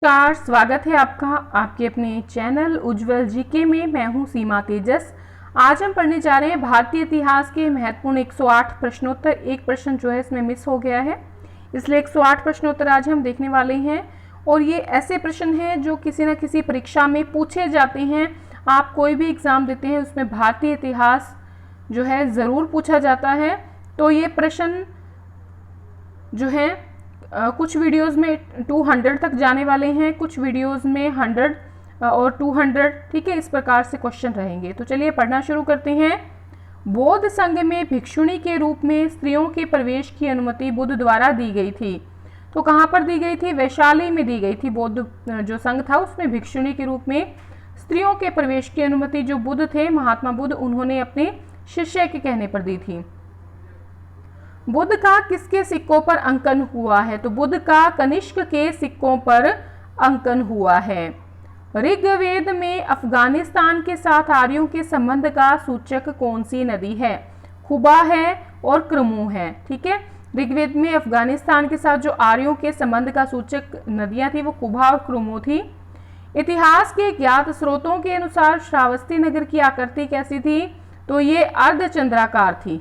नमस्कार, स्वागत है आपका आपके अपने चैनल उज्जवल जीके में। मैं हूं सीमा तेजस। आज हम पढ़ने जा रहे हैं भारतीय इतिहास के महत्वपूर्ण 108 प्रश्नोत्तर। एक प्रश्न जो है इसमें मिस हो गया है, इसलिए 108 प्रश्नोत्तर आज हम देखने वाले हैं। और ये ऐसे प्रश्न हैं जो किसी न किसी परीक्षा में पूछे जाते हैं। आप कोई भी एग्ज़ाम देते हैं उसमें भारतीय इतिहास जो है ज़रूर पूछा जाता है। तो ये प्रश्न जो है कुछ वीडियोस में 200 तक जाने वाले हैं, कुछ वीडियोस में 100 और 200, ठीक है। इस प्रकार से क्वेश्चन रहेंगे। तो चलिए पढ़ना शुरू करते हैं। बौद्ध संघ में भिक्षुणी के रूप में स्त्रियों के प्रवेश की अनुमति बुद्ध द्वारा दी गई थी। तो कहाँ पर दी गई थी? वैशाली में दी गई थी। बौद्ध जो संघ था उसमें भिक्षुणी के रूप में स्त्रियों के प्रवेश की अनुमति जो बुद्ध थे, महात्मा बुद्ध, उन्होंने अपने शिष्य के कहने पर दी थी। बुद्ध का किसके सिक्कों पर अंकन हुआ है? तो बुद्ध का कनिष्क के सिक्कों पर अंकन हुआ है। ऋग्वेद में अफगानिस्तान के साथ आर्यों के संबंध का सूचक कौन सी नदी है? खुबा है और क्रमू है, ठीक है। ऋग्वेद में अफगानिस्तान के साथ जो आर्यों के संबंध का सूचक नदियां थी वो खुबा और क्रमू थी। इतिहास के ज्ञात स्रोतों के अनुसार श्रावस्ती नगर की आकृति कैसी थी? तो ये अर्धचंद्राकार थी।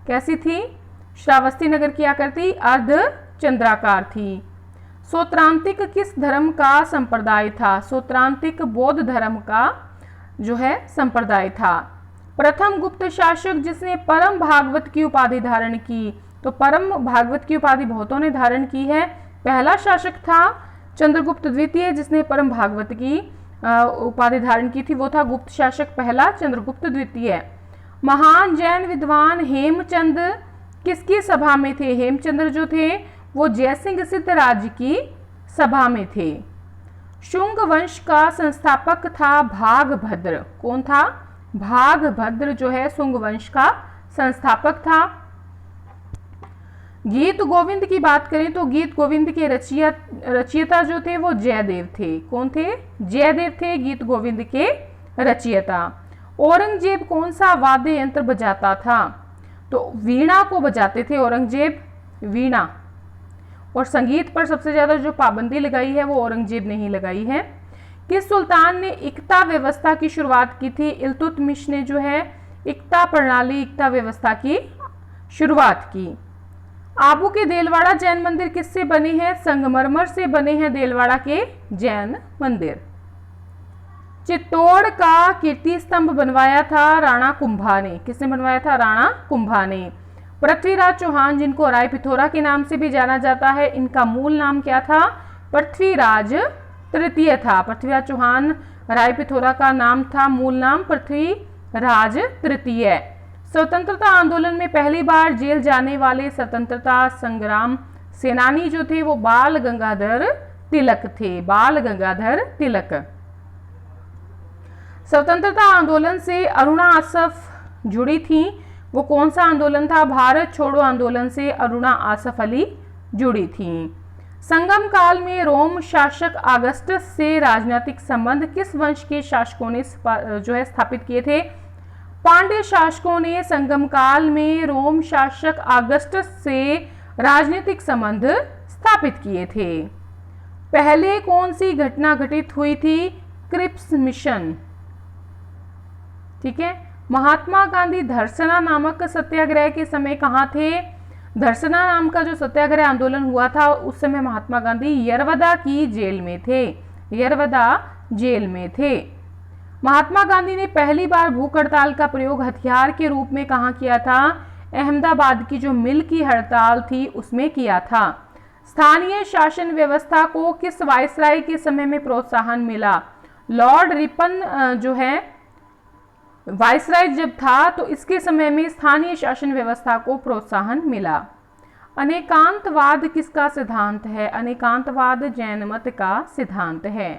कैसी थी? श्रावस्ती नगर की आकृति अर्धचंद्राकार थी। सोत्रांतिक किस धर्म का संप्रदाय था? सोत्रांतिक बौद्ध धर्म का जो है संप्रदाय था। प्रथम गुप्त शासक जिसने परम भागवत की उपाधि धारण की? तो परम भागवत की उपाधि बहुतों ने धारण की है। पहला शासक था चंद्रगुप्त द्वितीय जिसने परम भागवत की उपाधि धारण की थी, वो था गुप्त शासक पहला चंद्रगुप्त द्वितीय। महान जैन विद्वान हेमचंद किसकी सभा में थे? हेमचंद्र जो थे वो जयसिंह सिद्धराज की सभा में थे। शुंग वंश का संस्थापक था भागभद्र। कौन था? भागभद्र जो है शुंग वंश का संस्थापक था। गीत गोविंद की बात करें तो गीत गोविंद के रचयिता जो थे वो जयदेव थे। कौन थे? जयदेव थे गीत गोविंद के रचयिता। औरंगजेब कौन सा वाद्य यंत्र बजाता था? तो वीणा को बजाते थे औरंगजेब, वीणा। और संगीत पर सबसे ज्यादा जो पाबंदी लगाई है वो औरंगजेब ने ही लगाई है। किस सुल्तान ने इक्ता व्यवस्था की शुरुआत की थी? इल्तुतमिश ने जो है इक्ता प्रणाली, इक्ता व्यवस्था की शुरुआत की। आबू के देलवाड़ा जैन मंदिर किससे बने हैं? संगमरमर से बने हैं देलवाड़ा के जैन मंदिर। चित्तौड़ का कीर्ति स्तंभ बनवाया था राणा कुंभा ने। किसने बनवाया था? राणा कुंभा ने। पृथ्वीराज चौहान जिनको राय पिथौरा के नाम से भी जाना जाता है, इनका मूल नाम क्या था? पृथ्वीराज तृतीय था। पृथ्वीराज चौहान राय पिथौरा का नाम था, मूल नाम पृथ्वीराज तृतीय। स्वतंत्रता आंदोलन में पहली बार जेल जाने वाले स्वतंत्रता संग्राम सेनानी जो थे वो बाल गंगाधर तिलक थे। बाल गंगाधर तिलक। स्वतंत्रता आंदोलन से अरुणा आसफ जुड़ी थी, वो कौन सा आंदोलन था? भारत छोड़ो आंदोलन से अरुणा आसफ अली जुड़ी थी। संगम काल में रोम शासक अगस्टस से राजनीतिक संबंध किस वंश के शासकों ने जो है स्थापित किए थे? पांड्य शासकों ने संगम काल में रोम शासक अगस्टस से राजनीतिक संबंध स्थापित किए थे। पहले कौन सी घटना घटित हुई थी? क्रिप्स मिशन, ठीक है। महात्मा गांधी धरसना नामक सत्याग्रह के समय कहाँ थे? धरसना नाम का जो सत्याग्रह आंदोलन हुआ था उस समय महात्मा गांधी यरवदा की जेल में थे। यरवदा जेल में थे। महात्मा गांधी ने पहली बार भूख हड़ताल का प्रयोग हथियार के रूप में कहाँ किया था? अहमदाबाद की जो मिल की हड़ताल थी उसमें किया था। स्थानीय शासन व्यवस्था को किस वायसराय के समय में प्रोत्साहन मिला? लॉर्ड रिपन जो है वायसराय जब था तो इसके समय में स्थानीय शासन व्यवस्था को प्रोत्साहन मिला। अनेकांतवाद किसका सिद्धांत है? अनेकांतवाद जैन मत का सिद्धांत है।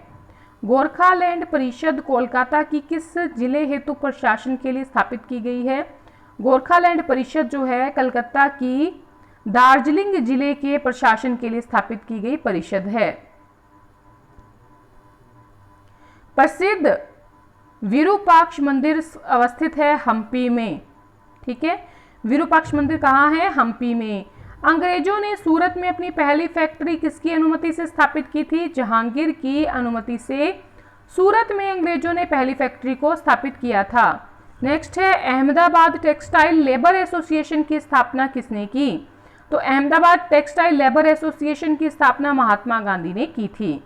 गोरखालैंड परिषद कोलकाता की किस जिले हेतु प्रशासन के लिए स्थापित की गई है? गोरखालैंड परिषद जो है कलकत्ता की दार्जिलिंग जिले के प्रशासन के लिए स्थापित की गई परिषद है। प्रसिद्ध विरूपाक्ष मंदिर अवस्थित है हम्पी में, ठीक है। विरूपाक्ष मंदिर कहाँ है? हम्पी में। अंग्रेजों ने सूरत में अपनी पहली फैक्ट्री किसकी अनुमति से स्थापित की थी? जहांगीर की अनुमति से सूरत में अंग्रेजों ने पहली फैक्ट्री को स्थापित किया था। नेक्स्ट है, अहमदाबाद टेक्सटाइल लेबर एसोसिएशन की स्थापना किसने की? तो अहमदाबाद टेक्सटाइल लेबर एसोसिएशन की स्थापना महात्मा गांधी ने की थी।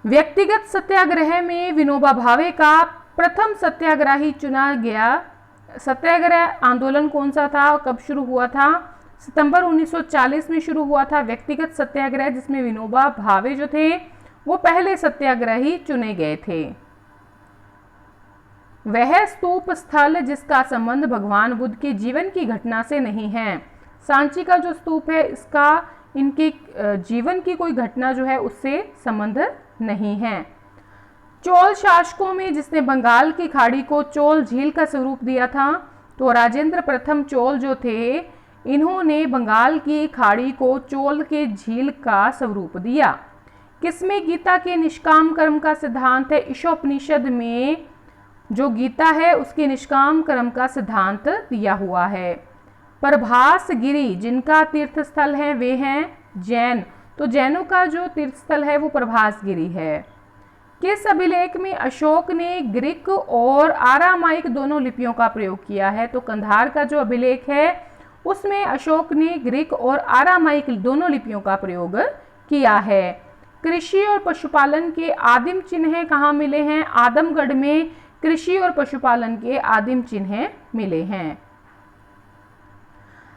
व्यक्तिगत सत्याग्रह में विनोबा भावे का प्रथम सत्याग्रही चुना गया सत्याग्रह आंदोलन कौन सा था और कब शुरू हुआ था? सितंबर 1940 में शुरू हुआ था व्यक्तिगत सत्याग्रह, जिसमें विनोबा भावे जो थे वो पहले सत्याग्रही चुने गए थे। वह स्तूप स्थल जिसका संबंध भगवान बुद्ध के जीवन की घटना से नहीं है। सांची का जो स्तूप है इसका इनके जीवन की कोई घटना जो है उससे संबंध नहीं है। चोल शासकों में जिसने बंगाल की खाड़ी को चोल झील का स्वरूप दिया था, तो राजेंद्र प्रथम चोल जो थे इन्होंने बंगाल की खाड़ी को चोल के झील का स्वरूप दिया। किसमें गीता के निष्काम कर्म का सिद्धांत है? ईशोपनिषद में जो गीता है उसके निष्काम कर्म का सिद्धांत दिया हुआ है। प्रभास गिरी जिनका तीर्थ स्थल है वे हैं जैन, तो जैनों का जो तीर्थ स्थल है वो प्रभास गिरी है। किस अभिलेख में अशोक ने ग्रीक और आरामाइक दोनों लिपियों का प्रयोग किया है? तो कंधार का जो अभिलेख है उसमें अशोक ने ग्रीक और आरामाइक दोनों लिपियों का प्रयोग किया है। कृषि और पशुपालन के आदिम चिन्ह कहाँ मिले हैं? आदमगढ़ में कृषि और पशुपालन के आदिम चिन्ह मिले हैं।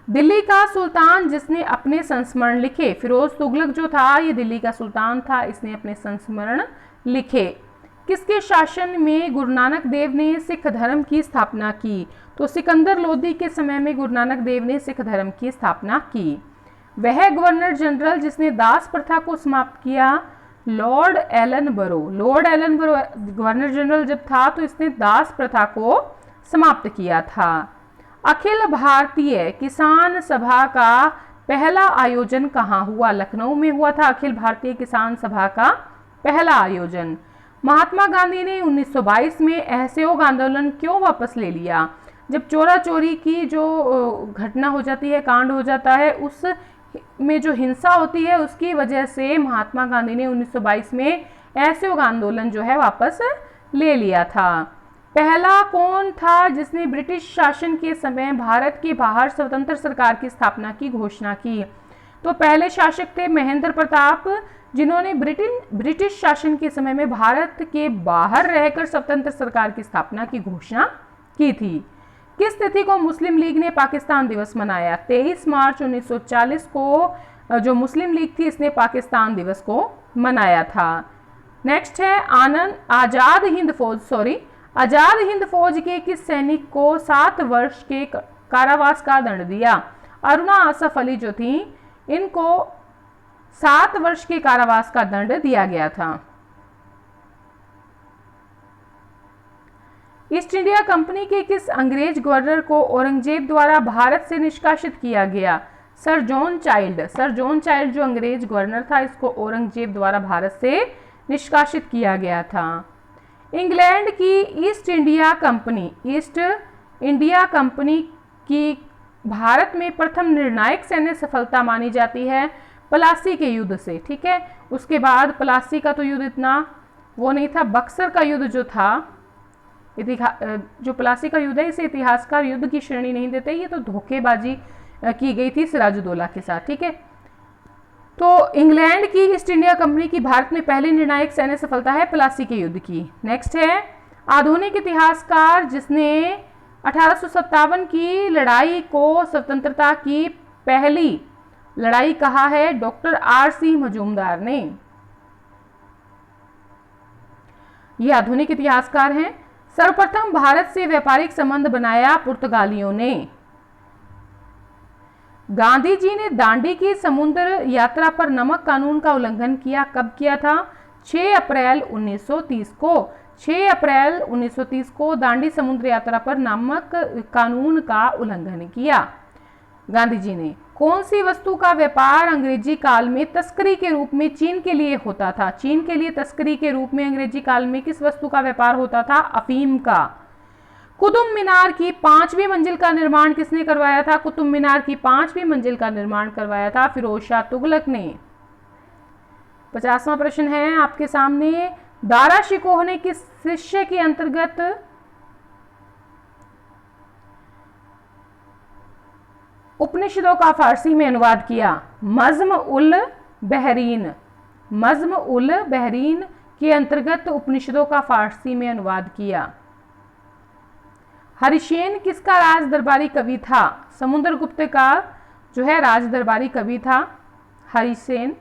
दिल्ली का सुल्तान जिसने अपने संस्मरण लिखे, फिरोज तुगलक जो था ये दिल्ली का सुल्तान था, इसने अपने संस्मरण लिखे। किसके शासन में गुरु नानक देव ने सिख धर्म की स्थापना की? तो सिकंदर लोदी के समय में गुरु नानक देव ने सिख धर्म की स्थापना की। वह गवर्नर जनरल जिसने दास प्रथा को समाप्त किया? Lord Ellenborough. Lord Ellenborough governor general जब था तो इसने दास प्रथा को समाप्त किया था। अखिल भारतीय किसान सभा का पहला आयोजन कहाँ हुआ? लखनऊ में हुआ था अखिल भारतीय किसान सभा का पहला आयोजन। महात्मा गांधी ने 1922 में असहयोग आंदोलन क्यों वापस ले लिया? जब चोरा चोरी की जो घटना हो जाती है, कांड हो जाता है, उस में जो हिंसा होती है उसकी वजह से महात्मा गांधी ने 1922 में असहयोग आंदोलन जो है वापस ले लिया था। पहला कौन था जिसने ब्रिटिश शासन के समय भारत के बाहर स्वतंत्र सरकार की स्थापना की घोषणा की? तो पहले शासक थे महेंद्र प्रताप, जिन्होंने ब्रिटिश शासन के समय में भारत के बाहर रहकर स्वतंत्र सरकार की स्थापना की घोषणा की थी। किस तिथि को मुस्लिम लीग ने पाकिस्तान दिवस मनाया? 23 मार्च 1940 को जो मुस्लिम लीग थी इसने पाकिस्तान दिवस को मनाया था। नेक्स्ट है आजाद हिंद फौज के किस सैनिक को 7 वर्ष के कारावास का दंड दिया? अरुणा आसफ अली जो थी इनको 7 वर्ष के कारावास का दंड दिया गया था। ईस्ट इंडिया कंपनी के किस अंग्रेज गवर्नर को औरंगजेब द्वारा भारत से निष्कासित किया गया? Sir John child. Sir John child जो अंग्रेज गवर्नर था इसको औरंगजेब द्वारा भारत से निष्कासित किया गया था। इंग्लैंड की ईस्ट इंडिया कंपनी की भारत में प्रथम निर्णायक सैन्य सफलता मानी जाती है प्लासी के युद्ध से। ठीक है, उसके बाद प्लासी का तो युद्ध इतना वो नहीं था, बक्सर का युद्ध जो था, जो प्लासी का युद्ध है इसे इतिहासकार युद्ध की श्रेणी नहीं देते, ये तो धोखेबाजी की गई थी सिराजुद्दौला के साथ। ठीक है, तो इंग्लैंड की ईस्ट इंडिया कंपनी की भारत में पहली निर्णायक सैन्य सफलता है प्लासी के युद्ध की। नेक्स्ट है आधुनिक इतिहासकार जिसने 1857 की लड़ाई को स्वतंत्रता की पहली लड़ाई कहा है? Doctor R.C. मजूमदार ने। ये आधुनिक इतिहासकार हैं। सर्वप्रथम भारत से व्यापारिक संबंध बनाया पुर्तगालियों ने। गांधी जी ने दांडी की समुद्र यात्रा पर नमक कानून का उल्लंघन किया, कब किया था? 6 अप्रैल 1930 को। 6 अप्रैल 1930 को दांडी समुद्र यात्रा पर नमक कानून का उल्लंघन किया गांधी जी ने। कौन सी वस्तु का व्यापार अंग्रेजी काल में तस्करी के रूप में चीन के लिए होता था? चीन के लिए तस्करी के रूप में अंग्रेजी काल में किस वस्तु का व्यापार होता था? अफीम का। कुतुब मीनार की 5वीं मंजिल का निर्माण किसने करवाया था? कुतुब मीनार की 5वीं मंजिल का निर्माण करवाया था फिरोज शाह तुगलक ने। 50वां प्रश्न है आपके सामने, दारा शिकोह ने किस शिष्य के अंतर्गत उपनिषदों का फारसी में अनुवाद किया? मज़्म उल बहरीन, मज़्म उल बहरीन के अंतर्गत उपनिषदों का फारसी में अनुवाद किया। हरिसेन किसका राज दरबारी कवि था? समुद्रगुप्त का जो है राज दरबारी कवि था हरिसेन।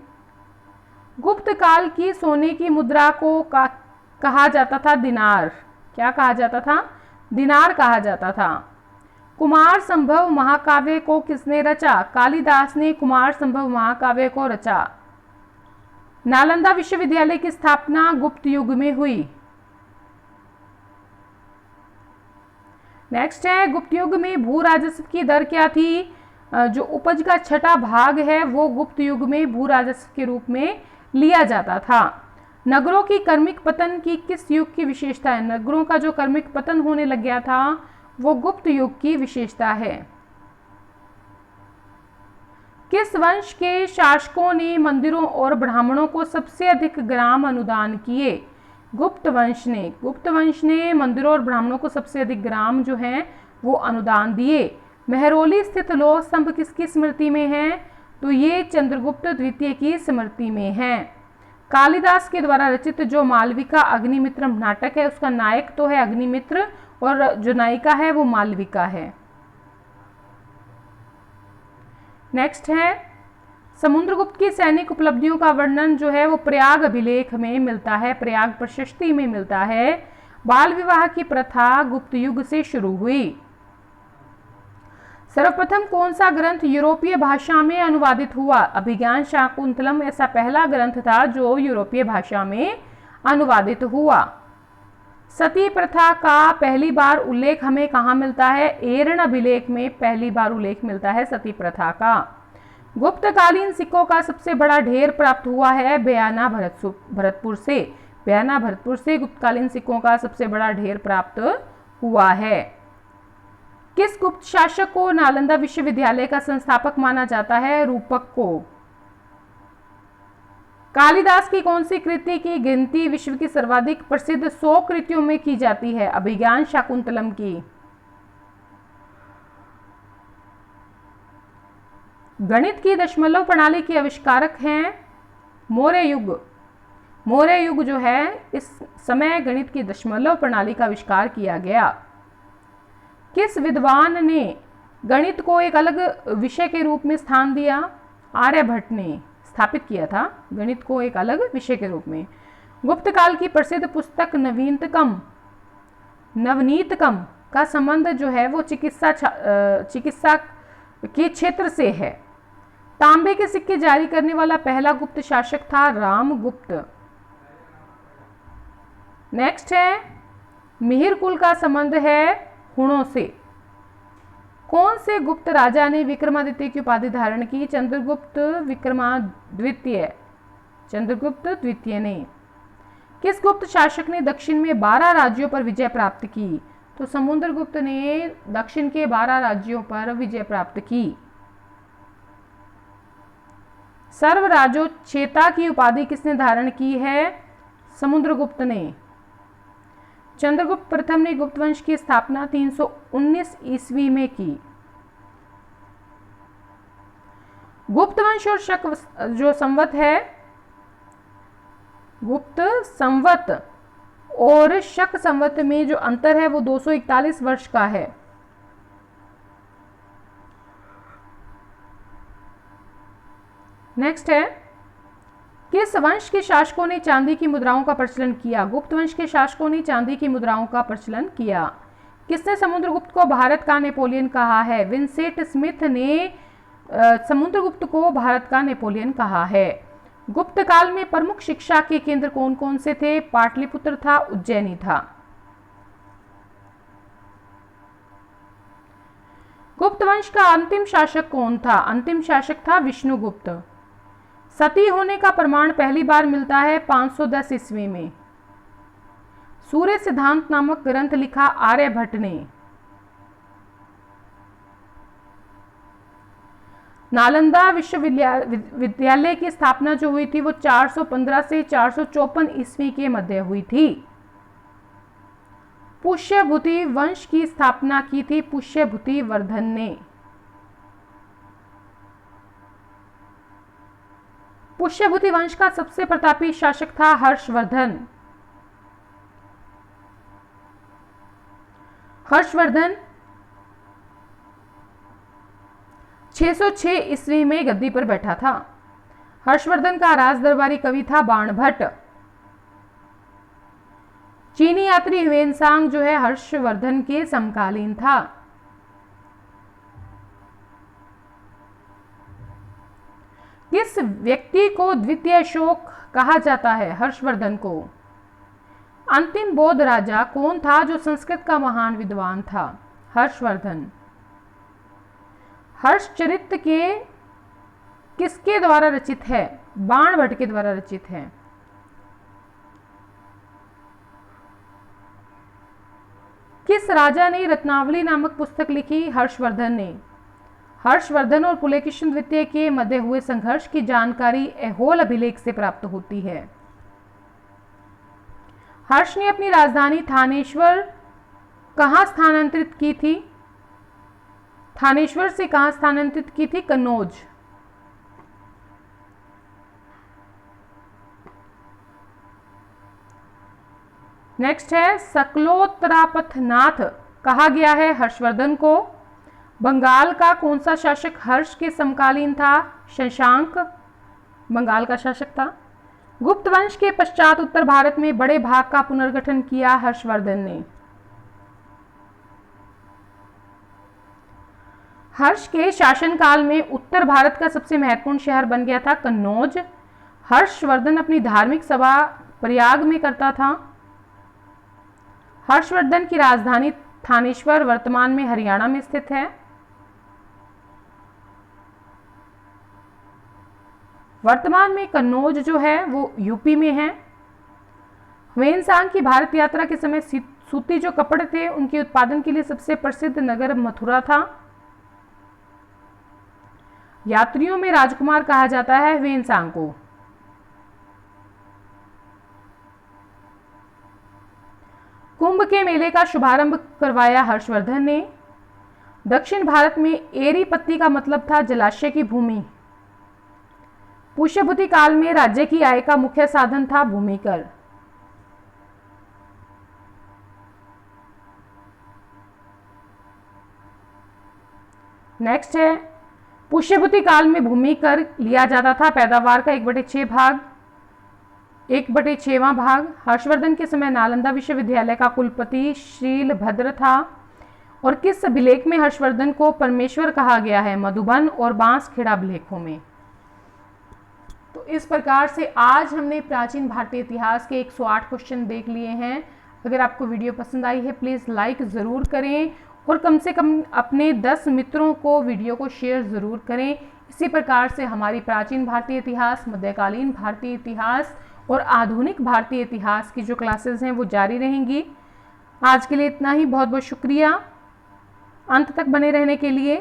गुप्त काल की सोने की मुद्रा को कहा जाता था दिनार। क्या कहा जाता था? दिनार कहा जाता था। कुमार संभव महाकाव्य को किसने रचा? कालिदास ने कुमार संभव महाकाव्य को रचा। नालंदा विश्वविद्यालय की स्थापना गुप्त युग में हुई। नेक्स्ट है, गुप्त युग में भू राजस्व की दर क्या थी? जो उपज का छठा भाग है वो गुप्त युग में भू राजस्व के रूप में लिया जाता था। नगरों की क्रमिक पतन की किस युग की विशेषता है? नगरों का जो क्रमिक पतन होने लग गया था वो गुप्त युग की विशेषता है। किस वंश के शासकों ने मंदिरों और ब्राह्मणों को सबसे अधिक ग्राम अनुदान किए? गुप्त वंश ने। गुप्त वंश ने मंदिरों और ब्राह्मणों को सबसे अधिक ग्राम जो हैं वो अनुदान दिए। मेहरौली स्थित लौह स्तंभ किसकी स्मृति में है? तो ये चंद्रगुप्त द्वितीय की स्मृति में है। कालिदास के द्वारा रचित जो मालविका अग्निमित्र नाटक है उसका नायक तो है अग्निमित्र और जो नायिका है वो मालविका है। नेक्स्ट है, समुद्रगुप्त की सैनिक उपलब्धियों का वर्णन जो है वो प्रयाग अभिलेख में मिलता है, प्रयाग प्रशस्ति में मिलता है। बाल विवाह की प्रथा गुप्त युग से शुरू हुई। सर्वप्रथम कौन सा ग्रंथ यूरोपीय भाषा में अनुवादित हुआ? अभिज्ञान शाकुंतलम ऐसा पहला ग्रंथ था जो यूरोपीय भाषा में अनुवादित हुआ। सती प्रथा का पहली बार उल्लेख हमें कहाँ मिलता है? एरण अभिलेख में पहली बार उल्लेख मिलता है सती प्रथा का। गुप्तकालीन सिक्कों का सबसे बड़ा ढेर प्राप्त हुआ है बयाना भरतपुर से। बयाना भरतपुर से गुप्तकालीन सिक्कों का सबसे बड़ा ढेर प्राप्त हुआ है। किस गुप्त शासक को नालंदा विश्वविद्यालय का संस्थापक माना जाता है? रूपक को। कालिदास की कौन सी कृति की गिनती विश्व की सर्वाधिक प्रसिद्ध 100 कृतियों में की जाती है? अभिज्ञान शाकुंतलम की। गणित की दशमलव प्रणाली के आविष्कारक हैं मौर्य युग। मौर्य युग जो है इस समय गणित की दशमलव प्रणाली का आविष्कार किया गया। किस विद्वान ने गणित को एक अलग विषय के रूप में स्थान दिया? आर्यभट्ट ने स्थापित किया था गणित को एक अलग विषय के रूप में। गुप्त काल की प्रसिद्ध पुस्तक नवनीतकम का संबंध जो है वो चिकित्सा के क्षेत्र से है। तांबे के सिक्के जारी करने वाला पहला गुप्त शासक था रामगुप्त। नेक्स्ट है, मिहिर कुल का संबंध है हुणों से। कौन से गुप्त राजा ने विक्रमादित्य की उपाधि धारण की? चंद्रगुप्त द्वितीय। चंद्रगुप्त द्वितीय ने। किस गुप्त शासक ने दक्षिण में 12 राज्यों पर विजय प्राप्त की? तो समुद्रगुप्त ने दक्षिण के 12 राज्यों पर विजय प्राप्त की। सर्वराजोच्चेता की उपाधि किसने धारण की है? समुद्रगुप्त ने। चंद्रगुप्त प्रथम ने गुप्त वंश की स्थापना 319 ईस्वी में की। गुप्त वंश और शक जो संवत है, गुप्त संवत और शक संवत में जो अंतर है वो 241 वर्ष का है। नेक्स्ट है, किस वंश के शासकों ने चांदी की मुद्राओं का प्रचलन किया? गुप्त वंश के शासकों ने चांदी की मुद्राओं का प्रचलन किया। किसने समुद्रगुप्त को भारत का नेपोलियन कहा है? विंसेंट स्मिथ ने समुद्रगुप्त को भारत का नेपोलियन कहा है। गुप्त काल में प्रमुख शिक्षा के केंद्र कौन कौन से थे? पाटलिपुत्र था, उज्जैनी था। गुप्त वंश का अंतिम शासक कौन था? अंतिम शासक था विष्णुगुप्त। सती होने का प्रमाण पहली बार मिलता है 510 ईस्वी में। सूर्य सिद्धांत नामक ग्रंथ लिखा आर्यभट्ट ने? नालंदा विश्वविद्यालय की स्थापना जो हुई थी वो 415 से 454 ईस्वी के मध्य हुई थी। पुष्यभूति वंश की स्थापना की थी पुष्यभूति वर्धन ने। पुष्यभूति वंश का सबसे प्रतापी शासक था हर्षवर्धन। हर्षवर्धन 606 ईस्वी में गद्दी पर बैठा था। हर्षवर्धन का राज दरबारी कवि था बाणभट्ट। चीनी यात्री ह्वेनसांग जो है हर्षवर्धन के समकालीन था। किस व्यक्ति को द्वितीय अशोक कहा जाता है? हर्षवर्धन को। अंतिम बौद्ध राजा कौन था जो संस्कृत का महान विद्वान था? हर्षवर्धन। हर्षचरित के किसके द्वारा रचित है? बाणभट्ट के द्वारा रचित है। किस राजा ने रत्नावली नामक पुस्तक लिखी? हर्षवर्धन ने। हर्षवर्धन और पुलकेशिन द्वितीय के मध्य हुए संघर्ष की जानकारी ऐहोल अभिलेख से प्राप्त होती है। हर्ष ने अपनी राजधानी थानेश्वर कहां स्थानांतरित की थी? थानेश्वर से कहां स्थानांतरित की थी? कन्नौज। नेक्स्ट है सकलोत्तरापथनाथ कहा गया है हर्षवर्धन को। बंगाल का कौन सा शासक हर्ष के समकालीन था? शशांक बंगाल का शासक था। गुप्त वंश के पश्चात उत्तर भारत में बड़े भाग का पुनर्गठन किया हर्षवर्धन ने। हर्ष के शासनकाल में उत्तर भारत का सबसे महत्वपूर्ण शहर बन गया था कन्नौज। हर्षवर्धन अपनी धार्मिक सभा प्रयाग में करता था। हर्षवर्धन की राजधानी थानेश्वर वर्तमान में हरियाणा में स्थित है। वर्तमान में कन्नौज जो है वो यूपी में है। ह्वेनसांग की भारत यात्रा के समय सूती जो कपड़े थे उनके उत्पादन के लिए सबसे प्रसिद्ध नगर मथुरा था। यात्रियों में राजकुमार कहा जाता है ह्वेनसांग को। कुंभ के मेले का शुभारंभ करवाया हर्षवर्धन ने। दक्षिण भारत में एरी पत्ती का मतलब था जलाशय की भूमि। पुष्यभूति काल में राज्य की आय का मुख्य साधन था भूमि कर। नेक्स्ट है पुष्यभूति काल में भूमि कर लिया जाता था पैदावार का 1/6 भाग, 1/6वां भाग। हर्षवर्धन के समय नालंदा विश्वविद्यालय का कुलपति शीलभद्र था। और किस अभिलेख में हर्षवर्धन को परमेश्वर कहा गया है? मधुबन और बांसखेड़ा अभिलेखों में। तो इस प्रकार से आज हमने प्राचीन भारतीय इतिहास के 108 क्वेश्चन देख लिए हैं। अगर आपको वीडियो पसंद आई है प्लीज़ लाइक ज़रूर करें और कम से कम अपने 10 मित्रों को वीडियो को शेयर ज़रूर करें। इसी प्रकार से हमारी प्राचीन भारतीय इतिहास, मध्यकालीन भारतीय इतिहास और आधुनिक भारतीय इतिहास की जो क्लासेस हैं वो जारी रहेंगी। आज के लिए इतना ही। बहुत बहुत शुक्रिया अंत तक बने रहने के लिए।